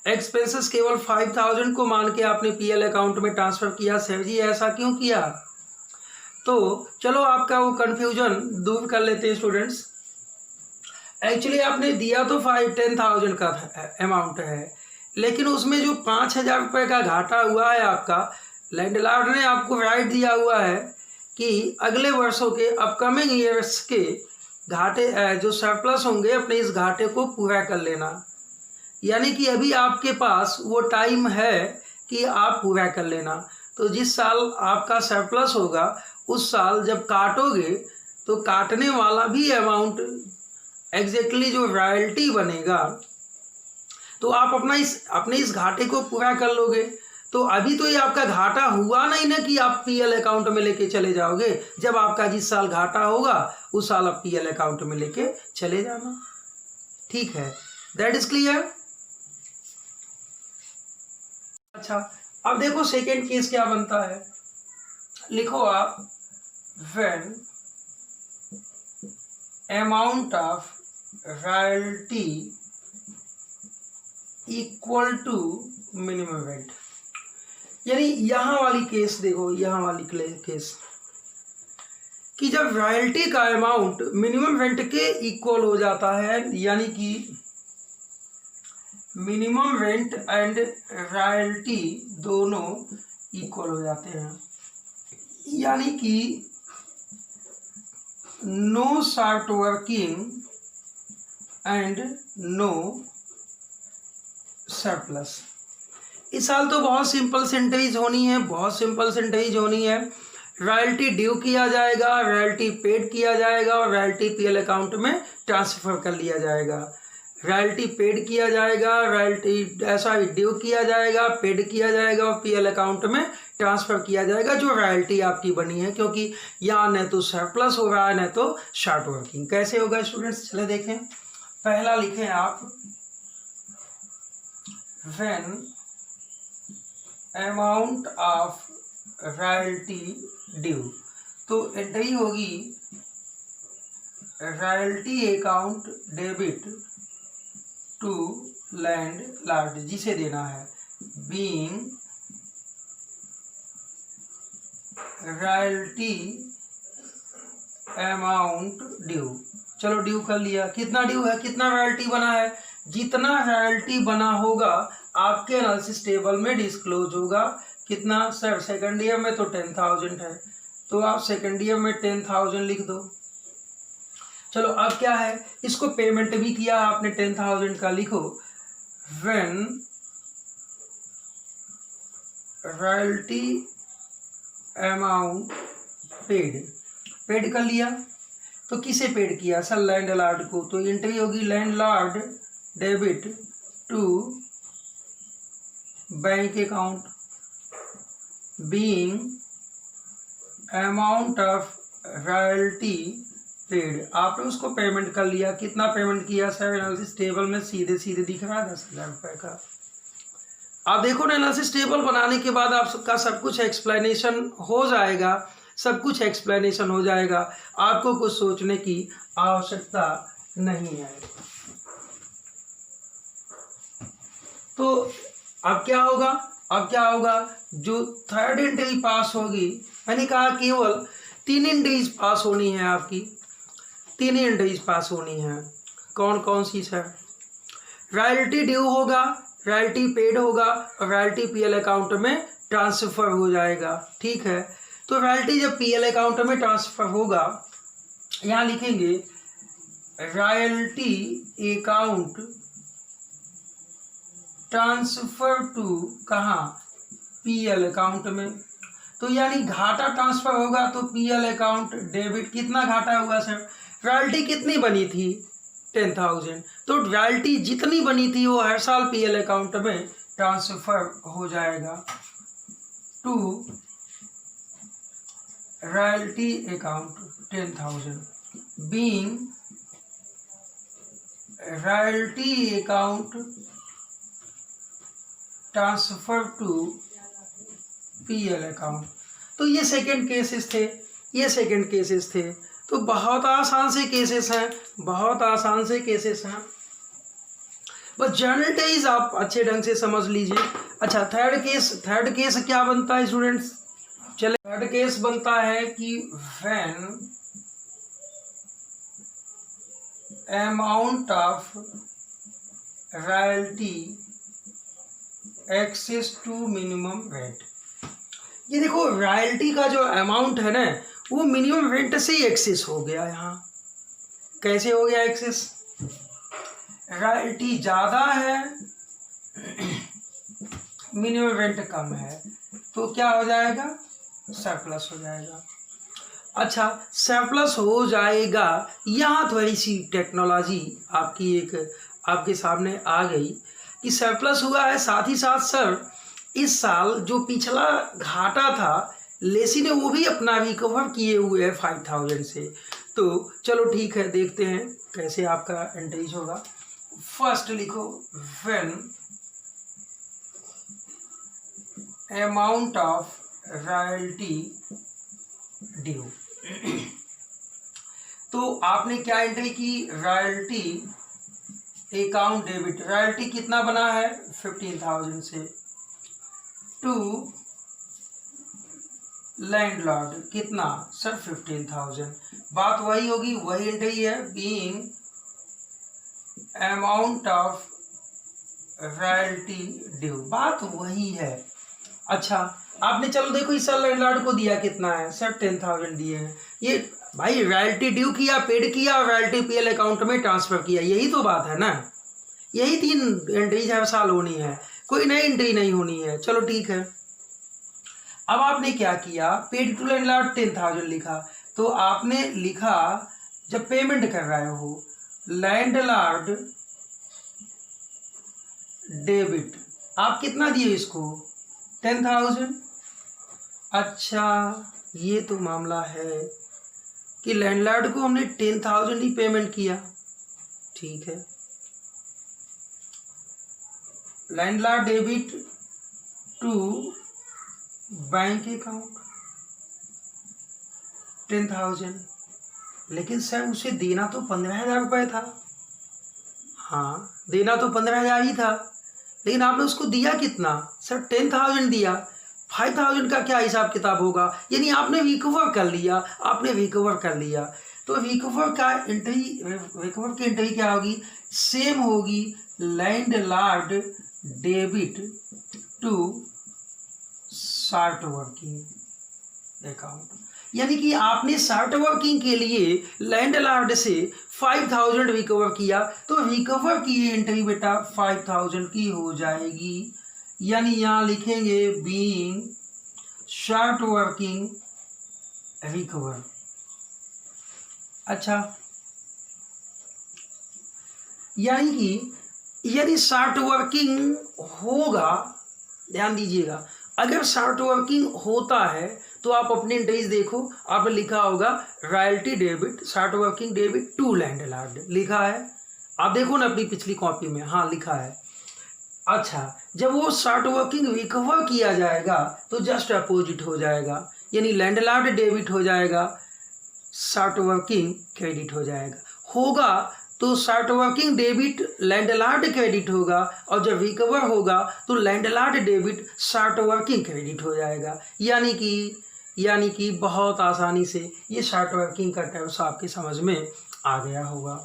एक्सपेंसेस केवल 5,000 को मान के आपने पीएल अकाउंट में ट्रांसफ़र किया। सर जी ऐसा क्यों किया? तो चलो आपका वो कन्फ्यूजन दूर कर लेते हैं स्टूडेंट्स। एक्चुअली आपने दिया तो 10,000 का अमाउंट है, लेकिन उसमें जो 5,000 रुपये का घाटा हुआ है आपका, लैंडलॉर्ड ने आपको राइट दिया हुआ है कि अगले वर्षों के अपकमिंग ईयर्स के घाटे जो सरप्लस होंगे अपने इस घाटे को पूरा कर लेना। यानी कि अभी आपके पास वो टाइम है कि आप पूरा कर लेना। तो जिस साल आपका सरप्लस होगा उस साल जब काटोगे तो काटने वाला भी अमाउंट एग्जैक्टली जो रॉयल्टी बनेगा तो आप अपने इस घाटे को पूरा कर लोगे। तो अभी तो ये आपका घाटा हुआ नहीं ना कि आप पीएल अकाउंट में लेके चले जाओगे। जब आपका जिस साल घाटा होगा उस साल आप पीएल अकाउंट में लेके चले जाना। ठीक है, दैट इज क्लियर। अच्छा, अब देखो सेकेंड केस क्या बनता है। लिखो आप, when amount of royalty equal to minimum rent. यानी यहां वाली केस देखो, यहां वाली केस कि जब रॉयल्टी का अमाउंट मिनिमम रेंट के इक्वल हो जाता है, यानी कि मिनिमम रेंट एंड रॉयल्टी दोनों इक्वल हो जाते हैं, यानी कि no short working and no surplus. इस साल तो बहुत सिंपल सेंटेज होनी है, बहुत सिंपल सेंटेज होनी है। रॉयल्टी ड्यू किया जाएगा, रॉयल्टी पेड किया जाएगा और रॉयल्टी पीएल अकाउंट में ट्रांसफर कर लिया जाएगा। रॉयल्टी पेड किया जाएगा, रॉयल्टी ड्यू किया जाएगा, पेड किया जाएगा और पीएल अकाउंट में ट्रांसफर किया जाएगा जो रॉयल्टी आपकी बनी है, क्योंकि यहाँ न तो सरप्लस हो रहा है न तो शॉर्ट वर्किंग। कैसे होगा स्टूडेंट्स, चले देखें। पहला लिखें आप, when amount of royalty due, तो एंट्री होगी royalty account debit to landlord, जिसे देना है, बीइंग रॉयल्टी अमाउंट ड्यू। चलो ड्यू कर लिया, कितना ड्यू है, कितना रॉयल्टी बना है, जितना रॉयल्टी बना होगा आपके एनालिसिस टेबल में डिस्क्लोज होगा। कितना सर, सेकंड ईयर में तो 10,000 है, तो आप सेकंड ईयर में 10,000 लिख दो। चलो अब क्या है, इसको पेमेंट भी किया आपने 10,000 का, लिखो व्हेन रॉयल्टी अमाउंट पेड कर लिया। तो किसे पेड किया सर, लैंडलॉर्ड को, तो एंट्री होगी landlord debit to bank account being amount of royalty paid. आपने उसको पेमेंट कर लिया, कितना पेमेंट किया सर, एनालिसिस टेबल में सीधे सीधे दिख रहा है 10,000 रुपये का। आप देखो ना, एनालिसिस टेबल बनाने के बाद आपका सब कुछ एक्सप्लेनेशन हो जाएगा, सब कुछ एक्सप्लेनेशन हो जाएगा, आपको कुछ सोचने की आवश्यकता नहीं है। तो अब क्या होगा, अब क्या होगा, जो थर्ड एंट्री पास होगी, मैंने कहा केवल 3 एंट्रीज पास होनी है आपकी, 3 एंट्रीज पास होनी है। कौन कौन सी सर, रॉयल्टी ड्यू होगा, रॉयल्टी पेड होगा और रॉयल्टी पीएल अकाउंट में ट्रांसफर हो जाएगा। ठीक है, तो रॉयल्टी जब पीएल अकाउंट में ट्रांसफर होगा, यहाँ लिखेंगे रॉयल्टी अकाउंट ट्रांसफर टू कहाँ, पीएल अकाउंट में। तो यानी घाटा ट्रांसफर होगा तो पीएल अकाउंट डेबिट। कितना घाटा हुआ सर, रॉयल्टी कितनी बनी थी 10,000, तो रॉयल्टी जितनी बनी थी वो हर साल पीएल अकाउंट में ट्रांसफर हो जाएगा to royalty account 10,000 being royalty account transfer to PL account. तो ये सेकंड केसेस थे, ये सेकंड केसेस थे। तो बहुत आसान से केसेस हैं, बहुत आसान से केसेस हैं, बस जनरल टेज आप अच्छे ढंग से समझ लीजिए। अच्छा, थर्ड केस क्या बनता है स्टूडेंट्स, चले थर्ड केस बनता है कि when amount of royalty excess to minimum rent. ये देखो, रॉयल्टी का जो अमाउंट है ना, वो मिनिमम रेंट से ही एक्सेस हो गया। यहाँ कैसे हो गया एक्सेस, रॉयल्टी ज़्यादा है, मिनिमम रेंट कम है, तो क्या हो जाएगा, सरप्लस हो जाएगा। अच्छा, सरप्लस हो जाएगा, यहाँ थोड़ी सी टेक्नोलॉजी आपकी एक आपके सामने आ गई कि सरप्लस हुआ है, साथ ही साथ सर इस साल जो पिछला घाटा था लेसी ने वो भी अपना रिकवर किए हुए है 5000 से। तो चलो ठीक है, देखते हैं कैसे आपका एंट्रीज होगा। फर्स्ट लिखो when amount of royalty due. तो आपने क्या एंट्री की, रॉयल्टी अकाउंट डेबिट, रॉयल्टी कितना बना है 15,000 से, टू लैंडलॉर्ड कितना सर 15,000। बात वही होगी, वही एंट्री है, being amount of royalty due, बात वही है। अच्छा आपने चलो देखो इस साल लैंडलॉर्ड को दिया कितना है सर 10,000 दिए हैं। ये भाई रॉयल्टी ड्यू किया, पेड किया और रॉयल्टी पीएल अकाउंट में ट्रांसफर किया, यही तो बात है ना। यही 3 एंट्रीज हर साल होनी है, कोई नई एंट्री नहीं होनी है। चलो ठीक है, अब आपने क्या किया, पेड टू लैंडलॉर्ड 10,000 लिखा। तो आपने लिखा जब पेमेंट कर रहे हो लैंडलॉर्ड डेबिट, आप कितना दिए इसको 10,000। अच्छा ये तो मामला है कि लैंडलॉर्ड को हमने 10,000 ही पेमेंट किया, ठीक है। Landlord debit to bank account 10,000, लेकिन सर उसे देना तो 15,000 रुपये था। हाँ देना तो 15,000 ही था, लेकिन आपने उसको दिया कितना सर 10,000 दिया। 5,000 का क्या हिसाब किताब होगा, यानी आपने रिकवर कर लिया, आपने रिकवर कर लिया। तो रिकवर का एंट्री, रिकवर की एंट्री क्या होगी, सेम होगी landlord debit to short working account, यानी कि आपने शॉर्ट वर्किंग के लिए लैंडलॉर्ड से 5,000 रिकवर किया, तो रिकवर की एंट्री बेटा 5,000 की हो जाएगी, यानी यहाँ लिखेंगे बीइंग शॉर्ट वर्किंग रिकवर। अच्छा यानी कि यदि शॉर्ट वर्किंग होगा, ध्यान दीजिएगा, अगर शॉर्ट वर्किंग होता है तो आप अपनी एंट्रीज देखो, आपने लिखा होगा royalty debit short working debit to landlord, लिखा है, आप देखो ना अपनी पिछली कॉपी में, हाँ लिखा है। अच्छा जब वो शॉर्ट वर्किंग रिकवर किया जाएगा तो जस्ट अपोजिट हो जाएगा, यानी लैंडलॉर्ड डेबिट हो जाएगा, शॉर्ट वर्किंग क्रेडिट हो जाएगा। होगा तो short working debit landlord credit होगा, और जब रिकवर होगा तो landlord debit short working credit हो जाएगा। यानी कि बहुत आसानी से ये शॉर्ट वर्किंग का टर्म्स आपके समझ में आ गया होगा।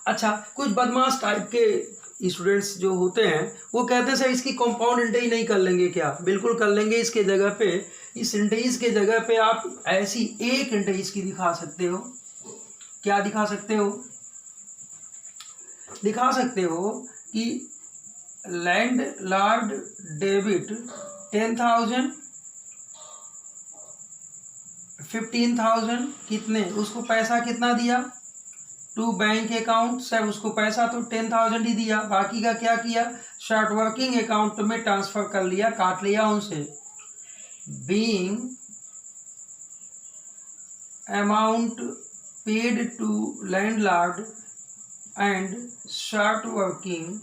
अच्छा कुछ बदमाश टाइप के स्टूडेंट्स जो होते हैं वो कहते हैं सर इसकी कंपाउंड एंट्री नहीं कर लेंगे क्या, बिल्कुल कर लेंगे। इसके जगह पे, इस एंट्रीज के जगह पे आप ऐसी एक एंट्रीज की दिखा सकते हो। क्या दिखा सकते हो, दिखा सकते हो कि लैंडलॉर्ड डेबिट 10,000 15,000 कितने, उसको पैसा कितना दिया टू बैंक अकाउंट, सर उसको पैसा तो 10,000 ही दिया, बाकी का क्या किया शॉर्ट वर्किंग अकाउंट में ट्रांसफर कर लिया, काट लिया उनसे। Being amount paid to landlord and short working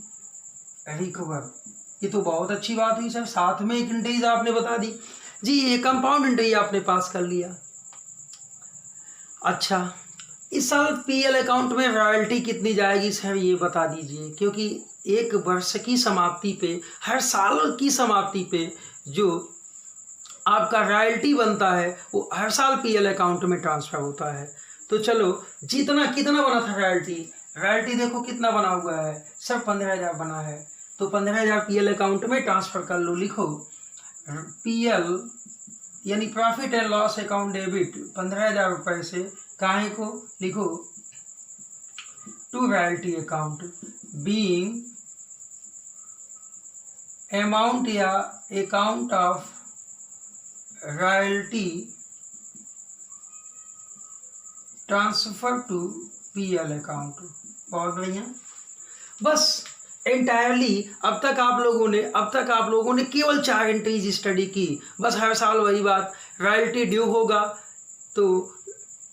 recover, ये तो बहुत अच्छी बात हुई सर, साथ में एक एंट्रीज आपने बता दी जी, ये कंपाउंड एंट्री आपने पास कर लिया। अच्छा इस साल पीएल अकाउंट में रॉयल्टी कितनी जाएगी सर ये बता दीजिए, क्योंकि एक वर्ष की समाप्ति पे, हर साल की समाप्ति पे जो आपका रॉयल्टी बनता है वो हर साल पीएल अकाउंट में ट्रांसफर होता है। तो चलो जितना कितना बना था रॉयल्टी, रॉयल्टी देखो कितना बना हुआ है सर 15,000 बना है, तो 15,000 पीएल अकाउंट में ट्रांसफर कर लो। लिखो पीएल यानी profit and loss account debit 15,000 रुपये से काहे को, लिखो to royalty account being amount या account of royalty transfer to PL account. बहुत बढ़िया, बस एंटायरली अब तक आप लोगों ने केवल 4 एंट्रीज स्टडी की। बस हर साल वही बात, रॉयल्टी ड्यू होगा तो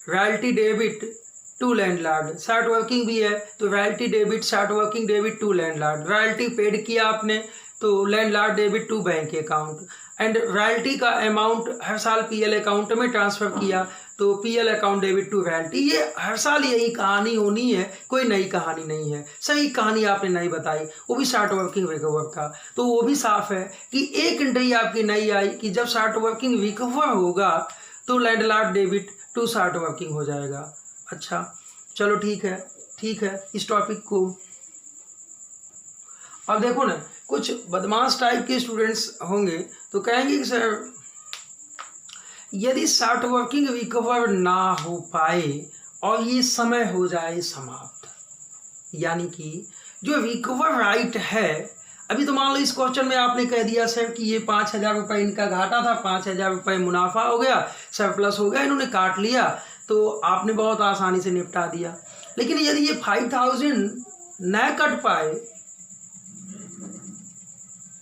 royalty debit to landlord, short working भी है तो royalty debit short working debit to landlord, royalty paid किया आपने तो landlord debit to bank account, and royalty का अमाउंट हर साल पीएल अकाउंट में ट्रांसफर किया तो PL account debit to royalty. ये हर साल यही कहानी होनी है, कोई नई कहानी नहीं है। सही कहानी आपने नहीं बताई, वो भी शार्ट वर्किंग रिकवर का, तो वो भी साफ है कि एक एंट्री आपकी नई आई कि जब शार्ट वर्किंग रिकवर होगा तो landlord debit to short working हो जाएगा। अच्छा चलो ठीक है, इस टॉपिक को अब देखो ना, कुछ बदमाश टाइप के स्टूडेंट्स होंगे तो कहेंगे कि सर यदि शार्ट वर्किंग रिकवर ना हो पाए और ये समय हो जाए समाप्त, यानी कि जो रिकवर राइट है, अभी तो मान लो इस क्वेश्चन में आपने कह दिया सर कि ये 5,000 रुपये इनका घाटा था, 5,000 रुपये मुनाफा हो गया, सरप्लस हो गया, इन्होंने काट लिया, तो आपने बहुत आसानी से निपटा दिया। लेकिन यदि ये 5,000 न कट पाए,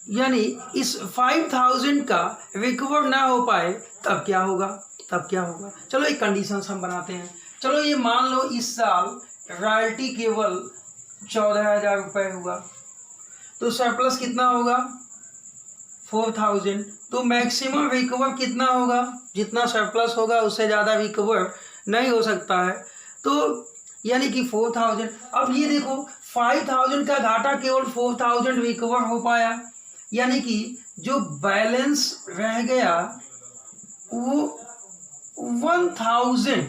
यानी इस 5,000 का रिकवर ना हो पाए, तब क्या होगा? चलो एक कंडीशन हम बनाते हैं। चलो ये मान लो इस साल रॉयल्टी केवल 14,000 रुपये हुआ, तो सरप्लस कितना होगा? 4,000। तो मैक्सिमम रिकवर कितना होगा? जितना सरप्लस होगा उससे ज़्यादा रिकवर नहीं हो सकता है, तो यानी कि 4,000। अब ये देखो 5,000 का घाटा, केवल 4,000 रिकवर हो पाया, यानी कि जो बैलेंस रह गया वो 1,000,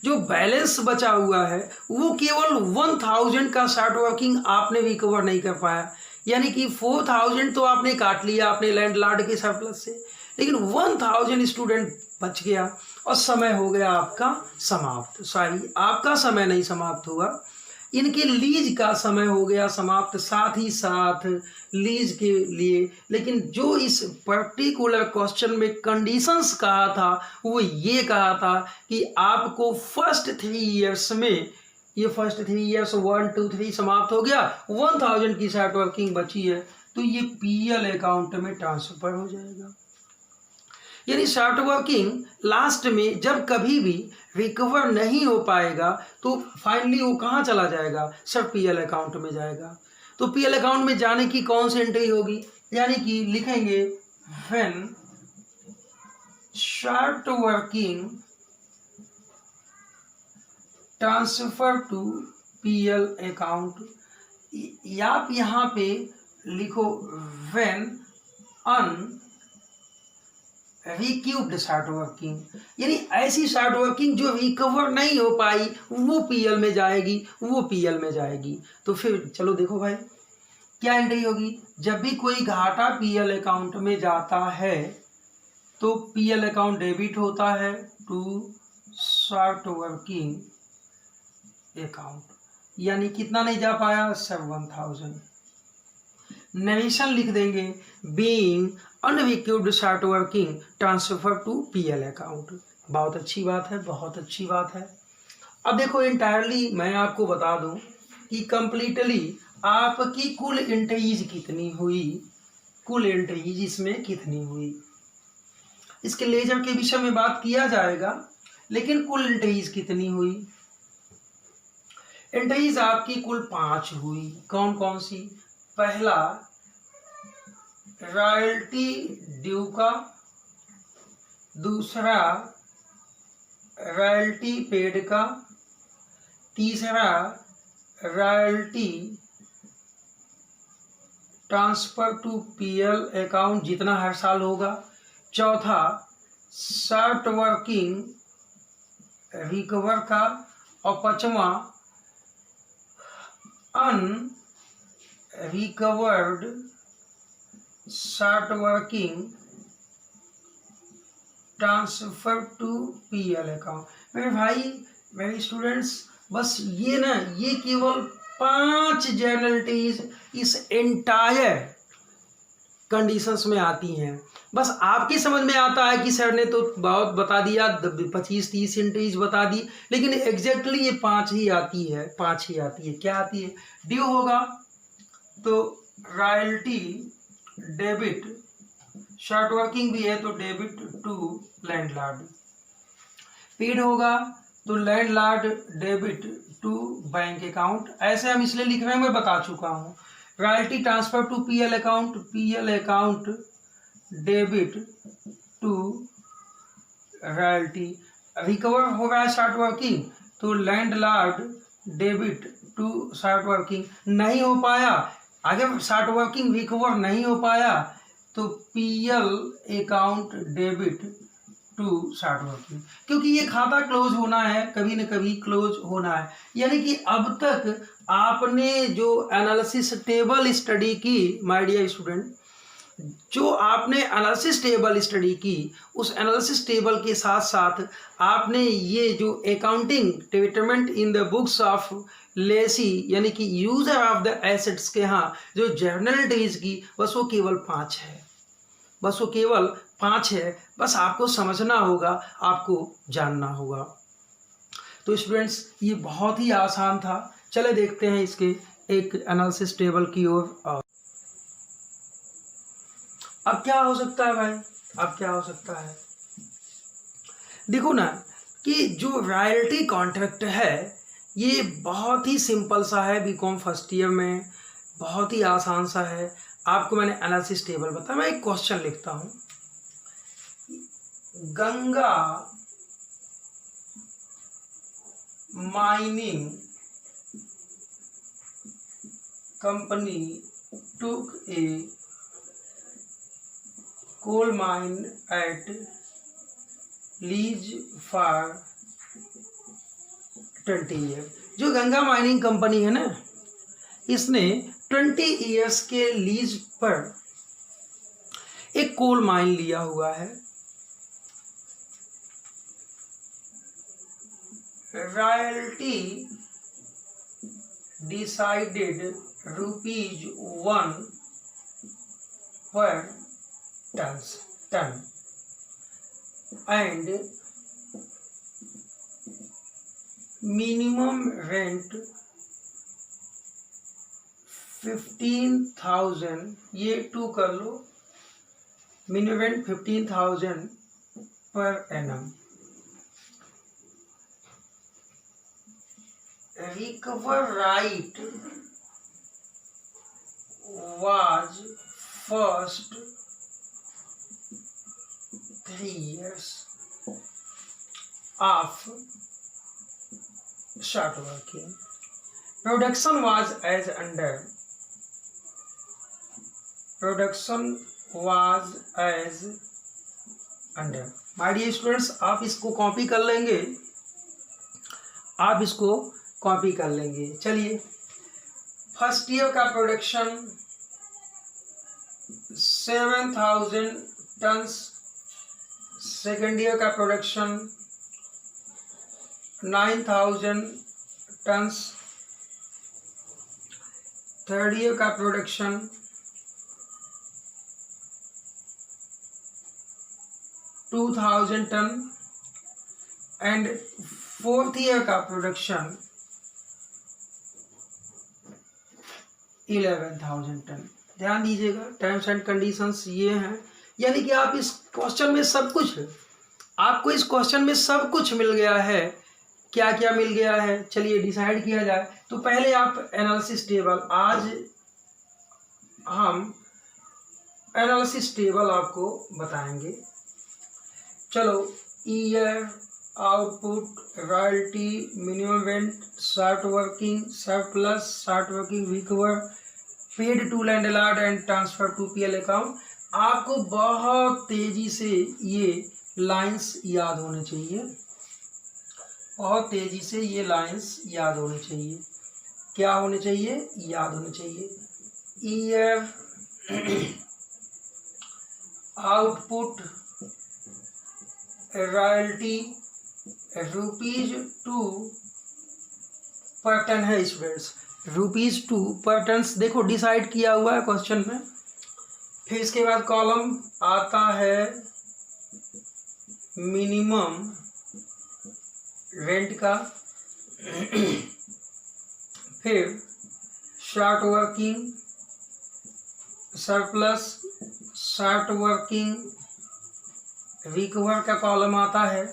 जो बैलेंस बचा हुआ है वो केवल 1,000 का शार्ट वर्किंग आपने रिकवर नहीं कर पाया, यानी कि 4,000 तो आपने काट लिया अपने लैंडलॉर्ड के सरप्लस से, लेकिन 1,000 स्टूडेंट बच गया और समय हो गया आपका समाप्त। सॉरी, आपका समय नहीं समाप्त हुआ, इनके लीज का समय हो गया समाप्त, साथ ही साथ लीज के लिए। लेकिन जो इस पर्टिकुलर क्वेश्चन में कंडीशंस कहा था वो ये कहा था कि आपको फर्स्ट 3 ईयर्स में, ये फर्स्ट 3 ईयर्स 1 2 3 समाप्त हो गया, 1,000 की शार्ट वर्किंग बची है तो ये पीएल अकाउंट में ट्रांसफर हो जाएगा। यानी शार्ट वर्किंग लास्ट में जब कभी भी रिकवर नहीं हो पाएगा तो फाइनली वो कहाँ चला जाएगा? सर पीएल अकाउंट में जाएगा। तो पीएल अकाउंट में जाने की कौन सी एंट्री होगी? यानी कि लिखेंगे when short working transfer to PL account, या आप यहाँ पे लिखो when unrecouped short working, यानी ऐसी शार्ट वर्किंग जो रिकवर नहीं हो पाई वो पीएल में जाएगी, तो फिर चलो देखो भाई क्या एंट्री होगी। जब भी कोई घाटा पीएल अकाउंट में जाता है तो पीएल अकाउंट डेबिट होता है टू शार्ट वर्किंग अकाउंट, यानी कितना नहीं जा पाया? सर 1,000। नरेशन लिख देंगे being unrecouped short working transfer to PL account. बहुत अच्छी बात है। अब देखो एंटायरली मैं आपको बता दूं कि कंप्लीटली आपकी कुल एंट्रीज कितनी हुई, इसमें कितनी हुई, इसके लेजर के विषय में बात किया जाएगा, लेकिन कुल एंट्रीज कितनी हुई? एंट्रीज आपकी कुल 5 हुई। कौन कौन सी? पहला रॉयल्टी ड्यू का, दूसरा रॉयल्टी पेड का, तीसरा royalty transfer to PL account जितना हर साल होगा, चौथा शार्ट वर्किंग रिकवर का, और पांचवा unrecovered short working transfer to PL account. मेरे भाई, मेरे स्टूडेंट्स, बस ये केवल 5 जनरलिटीज इस एंटायर कंडीशंस में आती हैं। बस आपकी समझ में आता है कि सर ने तो बहुत बता दिया, 25-30 बता दी, लेकिन एग्जैक्टली ये 5 ही आती है, 5 ही आती है। क्या आती है? ड्यू होगा तो रॉयल्टी डेबिट, शॉर्ट वर्किंग भी है तो डेबिट टू लैंडलॉर्ड। पेड होगा तो landlord debit to bank account. ऐसे हम इसलिए लिख रहे हैं, मैं बता चुका हूँ। Royalty transfer to PL account, PL account debit to royalty. Recover हो रहा है शॉर्ट वर्किंग तो landlord debit to short working. नहीं हो पाया, अगर शॉर्ट वर्किंग रिकवर नहीं हो पाया तो PL account debit to short working, क्योंकि ये खाता क्लोज होना है, कभी न कभी क्लोज होना है। यानी कि अब तक आपने जो एनालिसिस टेबल स्टडी की माय डियर स्टूडेंट, जो आपने एनालिसिस टेबल स्टडी की, उस एनालिसिस टेबल के साथ साथ आपने ये जो accounting treatment in the books of Lesi यानी कि यूजर ऑफ द एसेट्स के यहाँ जो जर्नलिटीज की, बस वो केवल 5 है, बस वो केवल 5 है। बस आपको समझना होगा, आपको जानना होगा। तो स्टूडेंट्स ये बहुत ही आसान था। चले देखते हैं इसके एक एनालिसिस टेबल की ओर। अब क्या हो सकता है भाई, अब क्या हो सकता है? देखो ना कि जो रॉयल्टी कॉन्ट्रैक्ट है ये बहुत ही सिंपल सा है, बीकॉम फर्स्ट ईयर में बहुत ही आसान सा है। आपको मैंने एनालिसिस टेबल बताया, मैं एक क्वेश्चन लिखता हूँ। Ganga mining company took A coal mine at lease for 20 year. जो गंगा माइनिंग कंपनी है ना, इसने 20 ईयर्स के लीज पर एक कोल माइन लिया हुआ है। रॉयल्टी डिसाइडेड ₹1 पर टन and minimum rent 15,000, ये 2 कर लो, minimum rent 15,000 per annum. Recover right was first 3 years of short working. Production was as under. Production was as under. My dear students, आप इसको कॉपी कर लेंगे, आप इसको कॉपी कर लेंगे। चलिए, फर्स्ट ईयर का प्रोडक्शन 7,000 टन्स, सेकेंड ईयर का प्रोडक्शन 9,000 टन्स, थर्ड ईयर का production 2,000 ton and fourth year का प्रोडक्शन 11,000 टन। ध्यान दीजिएगा, टर्म्स एंड कंडीशंस ये हैं। यानी कि आप इस क्वेश्चन में सब कुछ, आपको इस क्वेश्चन में सब कुछ मिल गया है। क्या क्या मिल गया है, चलिए डिसाइड किया जाए। तो पहले आप एनालिसिस टेबल, आज हम एनालिसिस टेबल आपको बताएंगे। चलो, year, output, royalty, minimum rent, short working, surplus, short working recover, paid to landlord and transfer to PL account. आपको बहुत तेजी से ये लाइंस याद होने चाहिए, बहुत तेजी से ये लाइंस याद होनी चाहिए। क्या होने चाहिए? याद होने चाहिए। ईयर, आउटपुट, रॉयल्टी, ₹2 पर टन है स्टूडेंट्स, ₹2 पर टन। देखो डिसाइड किया हुआ है क्वेश्चन में, फिर इसके बाद कॉलम आता है मिनिमम रेंट का, फिर short working surplus, short working recover का कॉलम आता है,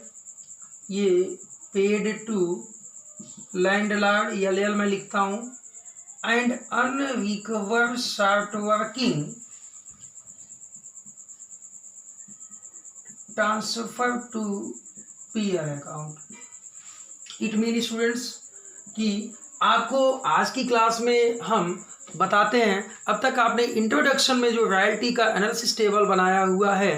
ये पेड टू लैंडलॉर्ड LL में लिखता हूँ, and unrecovered short working transfer to PL account. It mean students कि आपको आज की क्लास में हम बताते हैं, अब तक आपने इंट्रोडक्शन में जो रॉयल्टी का एनालिसिस टेबल बनाया हुआ है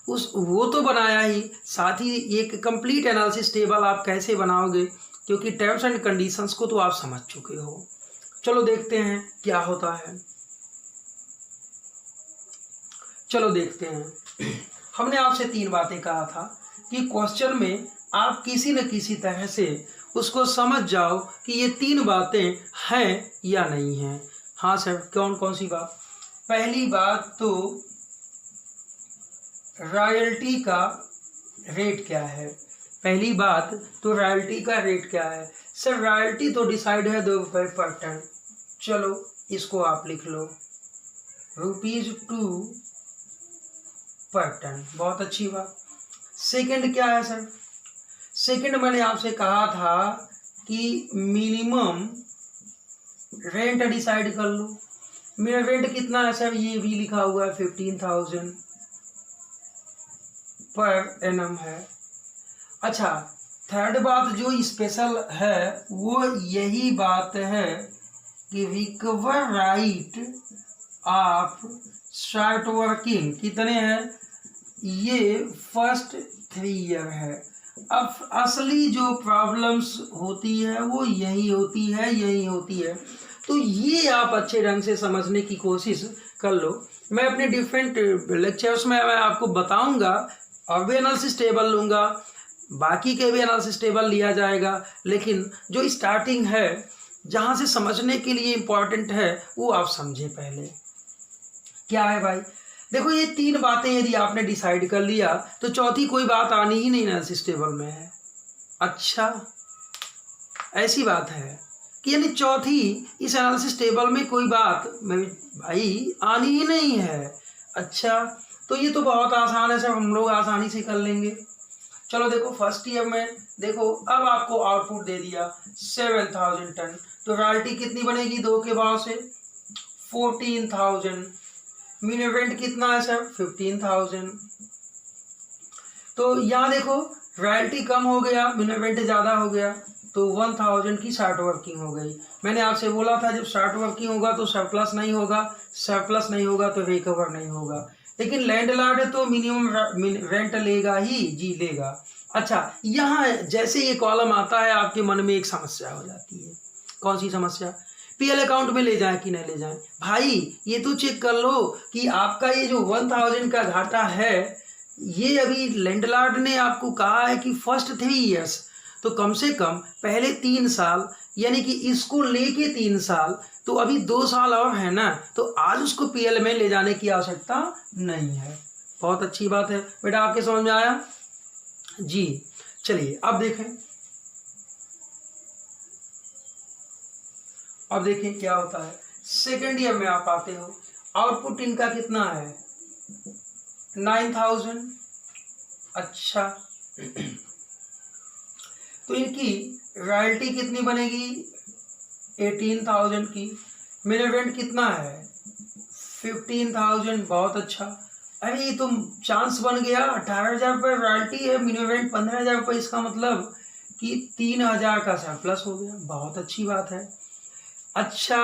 वो तो बनाया ही, साथ ही एक कंप्लीट एनालिसिस टेबल आप कैसे बनाओगे, क्योंकि टर्म्स एंड कंडीशंस को तो आप समझ चुके हो। चलो देखते हैं क्या होता है, चलो देखते हैं। हमने आपसे 3 बातें कहा था कि क्वेश्चन में आप किसी न किसी तरह से उसको समझ जाओ कि ये 3 बातें हैं या नहीं हैं। हाँ सर, कौन कौन सी बात? पहली बात तो रॉयल्टी का रेट क्या है, पहली बात तो रॉयल्टी का रेट क्या है। सर रॉयल्टी तो डिसाइड है 2 रुपये पर टन, चलो इसको आप लिख लो, ₹2 पर टन, बहुत अच्छी बात। सेकंड क्या है सर? सेकंड मैंने आपसे कहा था कि मिनिमम रेंट डिसाइड कर लो। मेरा रेंट कितना है सर? ये भी लिखा हुआ है 15,000 पर एनम है। अच्छा, थर्ड बात जो स्पेशल है वो यही बात है कि recover right of short working कितने हैं? ये फर्स्ट 3 ईयर है। अब असली जो प्रॉब्लम्स होती है वो यही होती है, तो ये आप अच्छे ढंग से समझने की कोशिश कर लो। मैं अपने डिफरेंट लेक्चर्स में मैं आपको बताऊंगा, और भी एनालिसिस टेबल लूँगा, बाकी के भी एनालिसिस टेबल लिया जाएगा, लेकिन जो स्टार्टिंग है जहाँ से समझने के लिए इम्पॉर्टेंट है वो आप समझें पहले। क्या है भाई? देखो ये 3 बातें यदि आपने डिसाइड कर लिया तो चौथी कोई बात आनी ही नहीं एनालिसिस टेबल में है। अच्छा, ऐसी बात है कि यानी चौथी इस एनालिसिस टेबल में कोई बात में भाई आनी ही नहीं है। अच्छा, तो ये तो बहुत आसान है सर, हम लोग आसानी से कर लेंगे। चलो देखो फर्स्ट ईयर में देखो, अब आपको आउटपुट दे दिया 7,000 टन, तो रॉयल्टी कितनी बनेगी 2 के भाव से? 14,000। मिनिमम रेंट कितना है सर? 15,000। तो यहाँ देखो रॉयल्टी कम हो गया, मिनिमम रेंट ज़्यादा हो गया, तो 1,000 की शॉर्ट वर्किंग हो गई। मैंने आपसे बोला था जब शॉर्ट वर्किंग होगा तो सरप्लस नहीं होगा, सरप्लस नहीं होगा तो रिकवर नहीं होगा, लेकिन लैंडलॉर्ड तो मिनिमम रेंट लेगा ही, जी लेगा। अच्छा, यहाँ जैसे ये कॉलम आता है आपके मन में एक समस्या हो जाती है। कौन सी समस्या? PL अकाउंट में ले जाएं कि नहीं ले जाएं? भाई ये तो चेक कर लो कि आपका ये जो 1,000 का घाटा है, ये अभी लैंडलॉर्ड ने आपको कहा है कि फर्स्ट 3 ईयर्स, तो कम से कम पहले 3 साल, यानी कि इसको लेके 3 साल, तो अभी 2 साल और है ना, तो आज उसको PL में ले जाने की आवश्यकता नहीं है। बहुत अच्छी बात है बेटा, आपके समझ में आया जी। चलिए अब देखें क्या होता है। सेकेंड ईयर में आप आते हो, आउटपुट इनका कितना है? 9,000। अच्छा, तो इनकी रॉयल्टी कितनी बनेगी? 18,000 की। मिनिमम रेंट कितना है? 15,000। बहुत अच्छा, अरे ये तो चांस बन गया, 18,000 रुपये रॉयल्टी है, मिनिमम रेंट 15,000 रुपये, इसका मतलब कि 3,000 का सरप्लस हो गया। बहुत अच्छी बात है। अच्छा,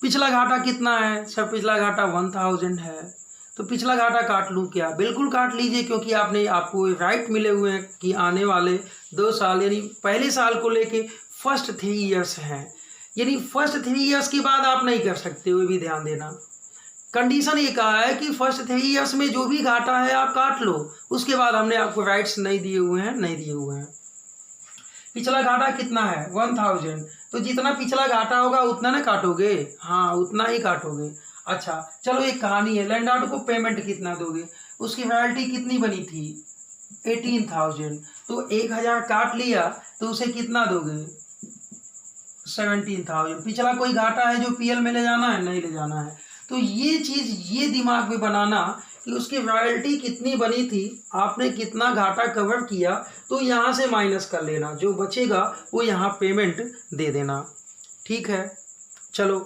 पिछला घाटा कितना है सर? पिछला घाटा 1,000 है, तो पिछला घाटा काट लूँ क्या? बिल्कुल काट लीजिए, क्योंकि आपको राइट मिले हुए हैं कि आने वाले 2 साल, यानी पहले साल को लेके फर्स्ट 3 ईयर्स हैं, यानी फर्स्ट 3 ईयर्स के बाद आप नहीं कर सकते हो, भी ध्यान देना। कंडीशन ये कहा है कि फर्स्ट 3 ईयर्स में जो भी घाटा है आप काट लो, उसके बाद हमने आपको राइट्स नहीं दिए हुए हैं। पिछला घाटा कितना है? 1,000, तो जितना पिछला घाटा होगा उतना ना काटोगे? हाँ, उतना ही काटोगे। अच्छा चलो एक कहानी है, लैंडलॉर्ड को पेमेंट कितना दोगे, उसकी रॉयल्टी कितनी बनी थी 18,000, तो 1,000 काट लिया तो उसे कितना दोगे 17,000। पिछला कोई घाटा है जो पीएल में ले जाना है, नहीं ले जाना है। तो ये चीज ये दिमाग में बनाना कि उसकी रॉयल्टी कितनी बनी थी, आपने कितना घाटा कवर किया, तो यहाँ से माइनस कर लेना, जो बचेगा वो यहाँ पेमेंट दे देना। ठीक है, चलो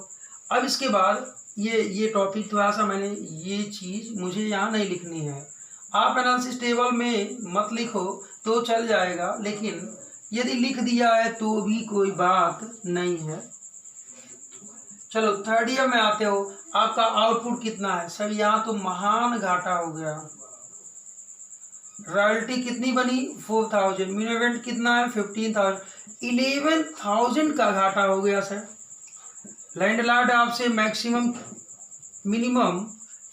अब इसके बाद ये टॉपिक थोड़ा सा मैंने ये चीज़ मुझे यहाँ नहीं लिखनी है, आप एनालिसिस टेबल में मत लिखो तो चल जाएगा, लेकिन यदि लिख दिया है तो भी कोई बात नहीं है। चलो थर्ड ईयर में आते हो, आपका आउटपुट कितना है सर, यहाँ तो महान घाटा हो गया। रॉयल्टी कितनी बनी 4,000, मिनिमम कितना है 15,000, 11,000 का घाटा हो गया सर। लैंडलॉर्ड आपसे मैक्सिमम मिनिमम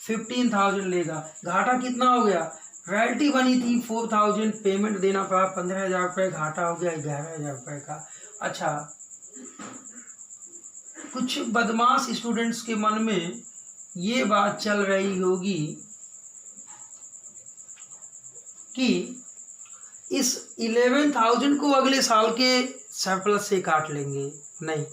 15,000 लेगा, घाटा कितना हो गया, रॉयल्टी बनी थी 4,000, पेमेंट देना पड़ा 15,000 रुपये, घाटा हो गया 11,000 रुपये का। अच्छा, कुछ बदमाश स्टूडेंट्स के मन में ये बात चल रही होगी कि इस 11,000 को अगले साल के सरप्लस से काट लेंगे। नहीं,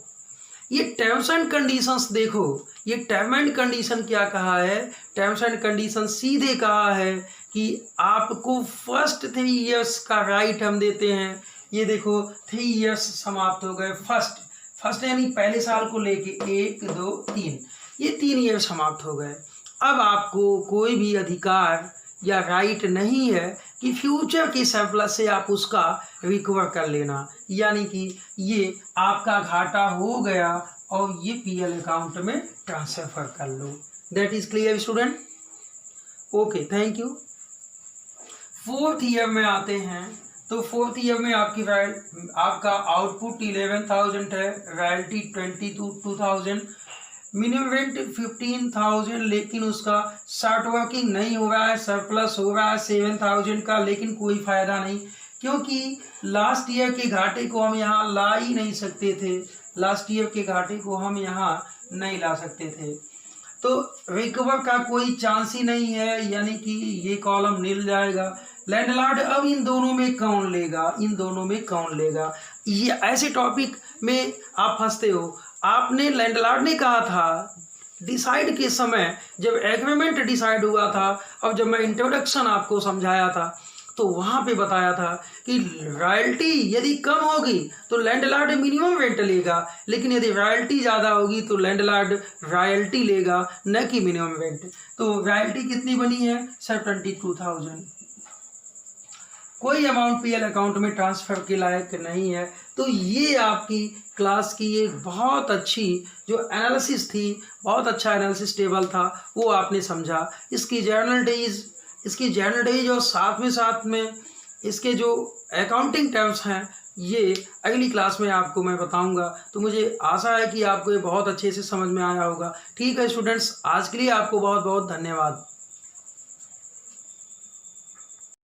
ये टर्म्स एंड कंडीशंस देखो, ये टर्म एंड कंडीशन क्या कहा है, टर्म्स एंड कंडीशन सीधे कहा है कि आपको फर्स्ट 3 इयर्स का राइट हम देते हैं। ये देखो 3 इयर्स समाप्त हो गए, फर्स्ट यानी पहले साल को लेके 1 2 3, ये 3 ईयर समाप्त हो गए। अब आपको कोई भी अधिकार या राइट नहीं है कि फ्यूचर के सरप्लस से आप उसका रिकवर कर लेना, यानी कि ये आपका घाटा हो गया और ये पीएल अकाउंट में ट्रांसफर कर लो। That is clear student? Okay, thank you. Fourth year में आते हैं, तो फोर्थ ईयर में आपका आउटपुट 11,000 है, रॉयल्टी 22,000, मिनिमम रेंट 15,000, लेकिन उसका शॉर्ट वर्किंग नहीं हो रहा है, सरप्लस हो रहा है 7,000 का, लेकिन कोई फायदा नहीं, क्योंकि लास्ट ईयर के घाटे को हम यहाँ ला ही नहीं सकते थे, लास्ट ईयर के घाटे को हम यहाँ नहीं ला सकते थे, तो रिकवर का कोई चांस ही नहीं है, यानी कि ये कॉलम नील जाएगा। लैंडलॉर्ड अब इन दोनों में कौन लेगा, इन दोनों में कौन लेगा, ये ऐसे टॉपिक में आप फंसते हो। आपने लैंडलॉर्ड ने कहा था डिसाइड के समय, जब एग्रीमेंट डिसाइड हुआ था और जब मैं इंट्रोडक्शन आपको समझाया था, तो वहाँ पे बताया था कि रॉयल्टी यदि कम होगी तो लैंडलॉर्ड मिनिमम रेंट लेगा, लेकिन यदि रॉयल्टी ज़्यादा होगी तो लैंडलॉर्ड रॉयल्टी लेगा, न कि मिनिमम रेंट। तो रॉयल्टी कितनी बनी है सर 22,000, कोई अमाउंट पीएल अकाउंट में ट्रांसफ़र के लायक नहीं है। तो ये आपकी क्लास की एक बहुत अच्छी जो एनालिसिस थी, बहुत अच्छा एनालिसिस टेबल था, वो आपने समझा। इसकी जर्नल डेज और साथ में इसके जो अकाउंटिंग टर्म्स हैं, ये अगली क्लास में आपको मैं बताऊंगा। तो मुझे आशा है कि आपको ये बहुत अच्छे से समझ में आया होगा। ठीक है स्टूडेंट्स, आज के लिए आपको बहुत बहुत धन्यवाद।